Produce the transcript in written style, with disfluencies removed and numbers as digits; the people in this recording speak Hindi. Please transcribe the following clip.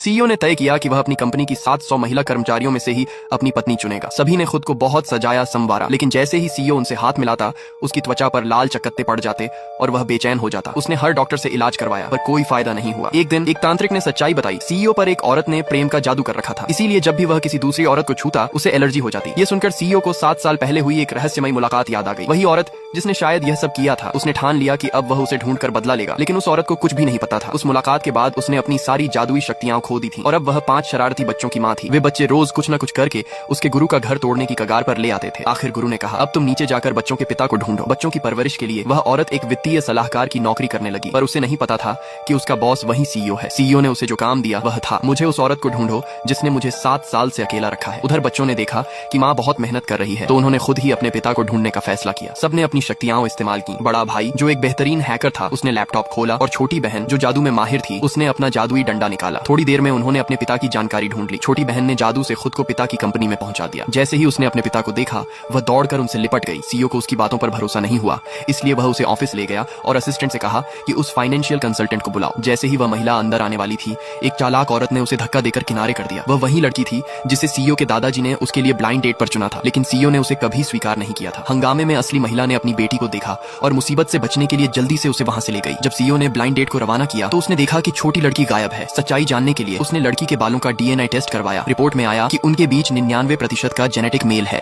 सीईओ ने तय किया कि वह अपनी कंपनी की 700 महिला कर्मचारियों में से ही अपनी पत्नी चुनेगा। सभी ने खुद को बहुत सजाया संवारा, लेकिन जैसे ही सीईओ उनसे हाथ मिलाता उसकी त्वचा पर लाल चकत्ते पड़ जाते और वह बेचैन हो जाता। उसने हर डॉक्टर से इलाज करवाया पर कोई फायदा नहीं हुआ। एक दिन एक तांत्रिक ने सच्चाई बताई, सीईओ पर एक औरत ने प्रेम का जादू कर रखा था, इसीलिए जब भी वह किसी दूसरी औरत को छूता उसे एलर्जी हो जाती। ये सुनकर सीईओ को 7 साल पहले हुई एक रहस्यमयी मुलाकात याद आ गई। वही औरत जिसने शायद यह सब किया था। उसने ठान लिया कि अब वह उसे ढूंढ कर बदला लेगा, लेकिन उस औरत को कुछ भी नहीं पता था। उस मुलाकात के बाद उसने अपनी सारी जादुई शक्तियां खो दी थी और अब वह 5 शरारती बच्चों की मां थी। वे बच्चे रोज कुछ न कुछ करके उसके गुरु का घर तोड़ने की कगार पर ले आते थे। आखिर गुरु ने कहा, अब तुम नीचे जाकर बच्चों के पिता को ढूंढो। बच्चों की परवरिश के लिए वह औरत एक वित्तीय सलाहकार की नौकरी करने लगी, पर उसे नहीं पता था कि उसका बॉस वही सीईओ है। सीईओ ने उसे जो काम दिया वह था, मुझे उस औरत को ढूंढो जिसने मुझे 7 साल से अकेला रखा है। उधर बच्चों ने देखा कि माँ बहुत मेहनत कर रही है, तो उन्होंने खुद ही अपने पिता को ढूंढने का फैसला किया। सबने अपनी शक्तियां इस्तेमाल की। बड़ा भाई जो एक बेहतरीन हैकर था उसने लैपटॉप खोला और छोटी बहन जो जादू में माहिर थी उसने अपना जादुई डंडा निकाला। थोड़ी देर में उन्होंने अपने पिता की जानकारी ढूंढ ली। छोटी बहन ने जादू से खुद को पिता की कंपनी में पहुंचा दिया। जैसे ही उसने अपने पिता को देखा वह दौड़कर उनसे लिपट गई। सीईओ को उसकी बातों पर भरोसा नहीं हुआ, इसलिए वह उसे ऑफिस ले गया और असिस्टेंट से कहा कि उस फाइनेंशियल कंसल्टेंट को बुलाओ। जैसे ही वह महिला अंदर आने वाली थी एक चालाक औरत ने उसे धक्का देकर किनारे कर दिया। वह वही लड़की थी जिसे सीईओ के दादाजी ने उसके लिए ब्लाइंड डेट पर चुना था, लेकिन सीईओ ने उसे कभी स्वीकार नहीं किया था। हंगामे में असली महिला ने अपनी बेटी को देखा और मुसीबत से बचने के लिए जल्दी से उसे वहां से ले गई। जब सीईओ ने ब्लाइंड डेट को रवाना किया तो उसने देखा कि छोटी लड़की गायब है। सच्चाई जानने के लिए उसने लड़की के बालों का डीएनए टेस्ट करवाया। रिपोर्ट में आया कि उनके बीच 99% का जेनेटिक मेल है।